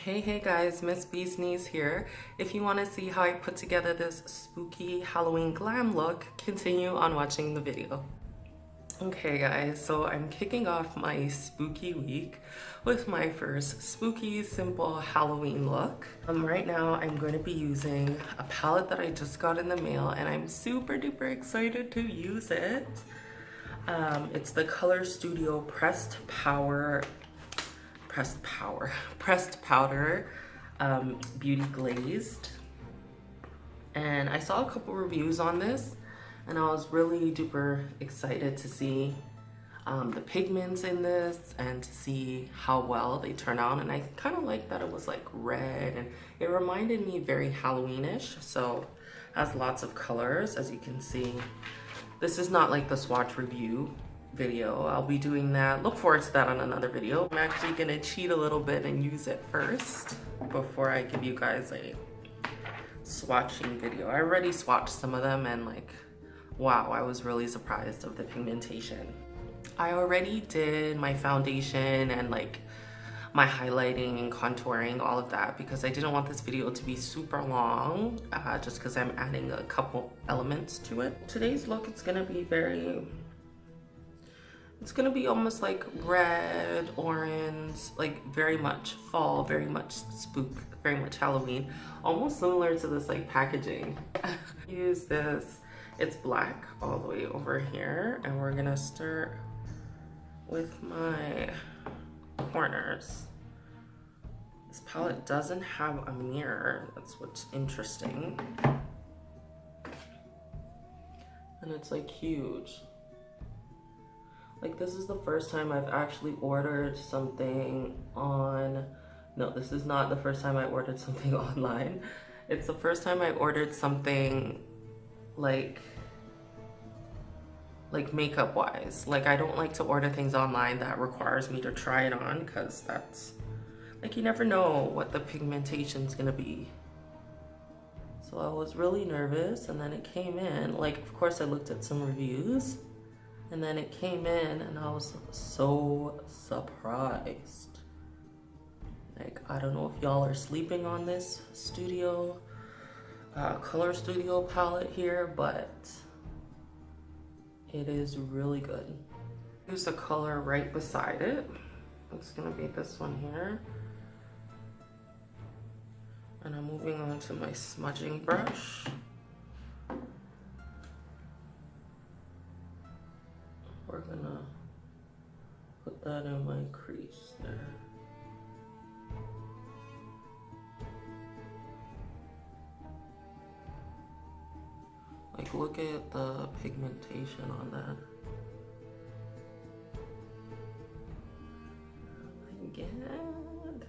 Hey guys, Miss Bee's Knees here. If you want to see how I put together this spooky Halloween glam look, continue on watching the video. Okay guys, so I'm kicking off my spooky week with my first spooky simple Halloween look. Right now I'm going to be using a palette that I just got in the mail and I'm super duper excited to use it. It's the Color Studio Pressed Powder Beauty Glazed. And I saw a couple reviews on this and I was really duper excited to see the pigments in this and to see how well they turn out. And I kind of like that it was like red and it reminded me very Halloweenish. So it has lots of colors, as you can see. This is not like the swatch review video. I'll be doing that. Look forward to that on another video. I'm actually gonna cheat a little bit and use it first before I give you guys a swatching video. I already swatched some of them and like, wow, I was really surprised of the pigmentation. I already did my foundation and like my highlighting and contouring, all of that, because I didn't want this video to be super long, just because I'm adding a couple elements to it. Today's look, it's gonna be almost like red, orange, like very much fall, very much spook, very much Halloween, almost similar to this like packaging. Use this, it's black all the way over here, and we're gonna start with my corners. This palette doesn't have a mirror, that's what's interesting. And it's like huge. Like, this is the first time I've actually ordered something on, no, this is not the first time I ordered something online. It's the first time I ordered something like makeup wise. Like, I don't like to order things online that requires me to try it on, because that's, like, you never know what the pigmentation's gonna be. So I was really nervous, and then it came in. Like, of course I looked at some reviews, and then it came in and I was so surprised. Like, I don't know if y'all are sleeping on this Color Studio palette here, but it is really good. Use the color right beside it. It's gonna be this one here. And I'm moving on to my smudging brush. We're gonna put that in my crease there. Like, look at the pigmentation on that. Oh my God.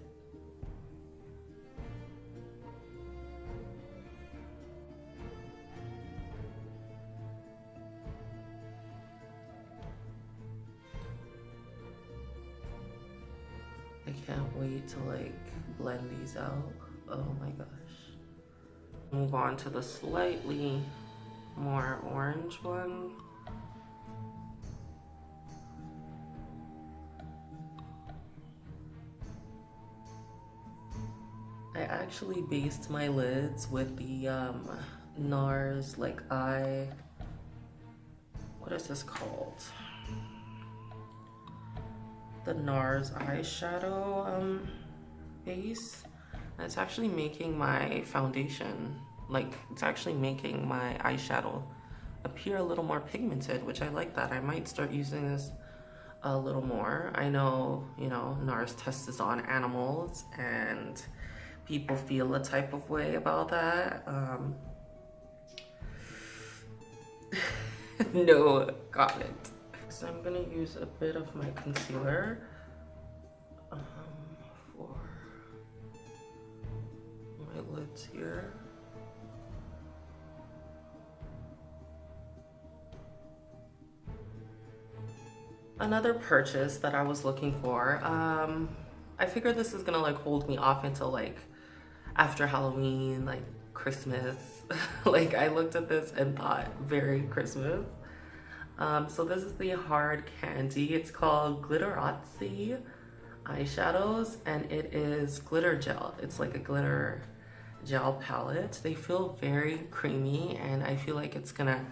I can't wait to like blend these out. Oh my gosh. Move on to the slightly more orange one. I actually based my lids with the NARS like what is this called? The NARS eyeshadow base. And it's actually making my foundation, like, it's actually making my eyeshadow appear a little more pigmented, which I like that. I might start using this a little more. I know, you know, NARS tests this on animals and people feel a type of way about that. No comment. So I'm gonna use a bit of my concealer for my lids here. Another purchase that I was looking for, I figured this is gonna like hold me off until like after Halloween, like Christmas. Like, I looked at this and thought very Christmas. So this is the hard candy. It's called Glitterazzi. eyeshadows, and it is glitter gel. It's like a glitter gel palette. They feel very creamy, and I feel like it's gonna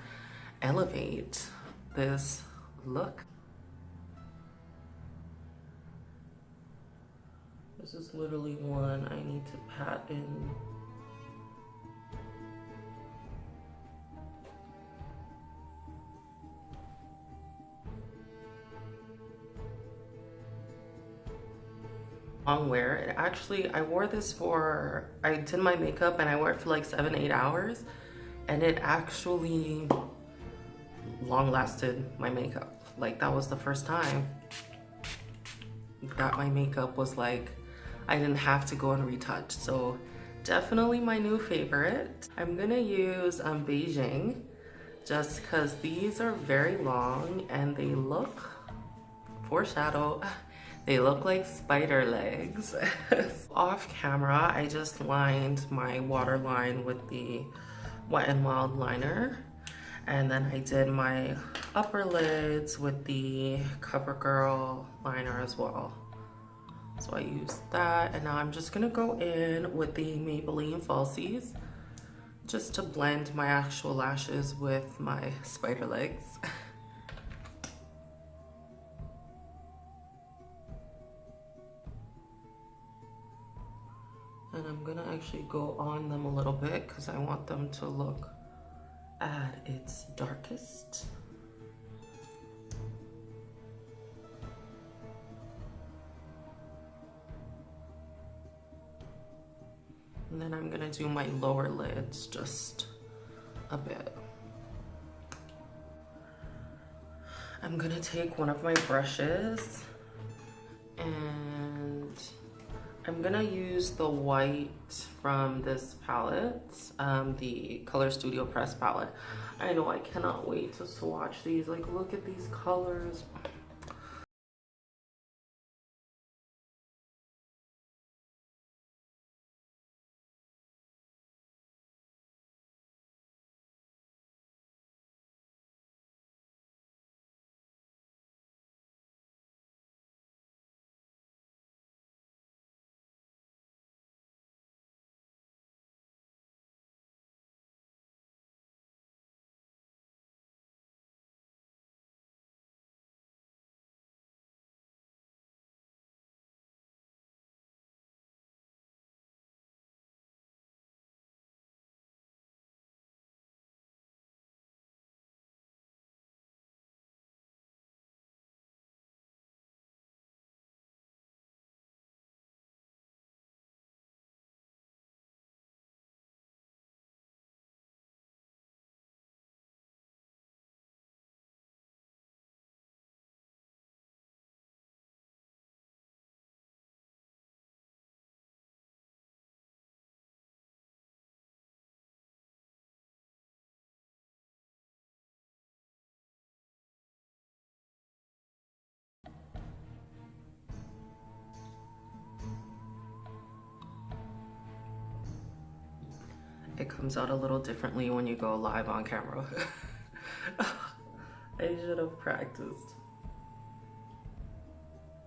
elevate this look. This is literally one I need to pat in. Long wear. It actually, I wore this for, I did my makeup and I wore it for like 7-8 hours, and it actually long lasted my makeup. Like, that was the first time that my makeup was like, I didn't have to go and retouch. So definitely my new favorite. I'm gonna use Beijing, just because these are very long and they look, foreshadow, they look like spider legs. Off camera, I just lined my waterline with the Wet n Wild liner. And then I did my upper lids with the CoverGirl liner as well. So I used that, and now I'm just gonna go in with the Maybelline Falsies just to blend my actual lashes with my spider legs. And I'm gonna actually go on them a little bit because I want them to look at its darkest. And then I'm gonna do my lower lids just a bit. I'm gonna take one of my brushes and I'm gonna use the white from this palette, the Color Studio Press palette. I know, I cannot wait to swatch these. Like, look at these colors. It comes out a little differently when you go live on camera. I should have practiced.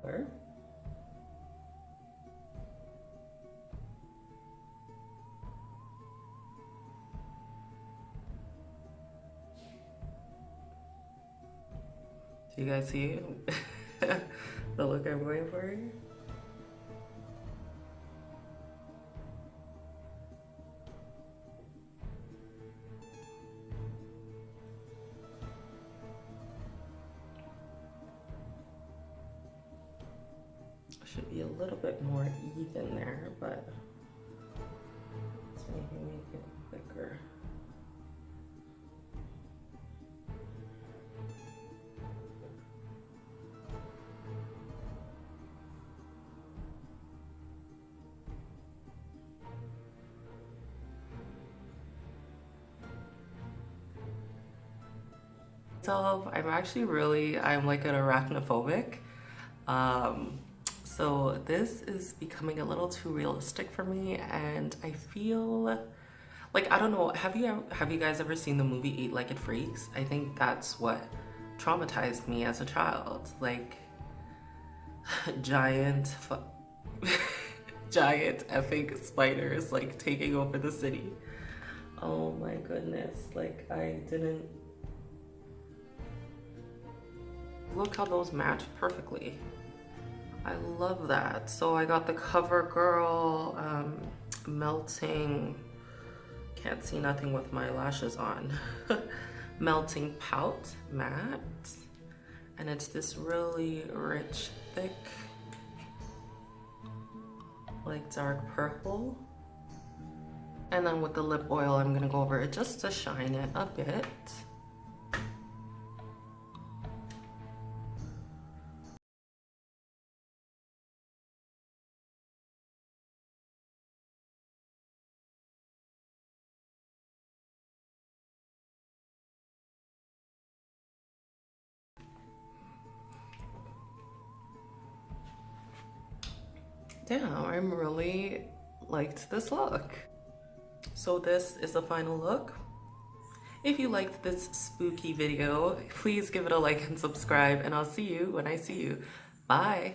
Where? Do you guys see the look I'm going for here? Should be a little bit more even there, but let's maybe make it thicker. So I'm like an arachnophobic. So this is becoming a little too realistic for me, and I feel like, I don't know, have you guys ever seen the movie 8-Legged Freaks? I think that's what traumatized me as a child. Like, giant, giant effing spiders like taking over the city. Oh my goodness, like I didn't. Look how those match perfectly. I love that. So I got the CoverGirl melting, can't see nothing with my lashes on, melting pout matte. And it's this really rich, thick, like dark purple. And then with the lip oil, I'm gonna go over it just to shine it a bit. Damn, I'm really liked this look. So this is the final look. If you liked this spooky video, please give it a like and subscribe, and I'll see you when I see you. Bye.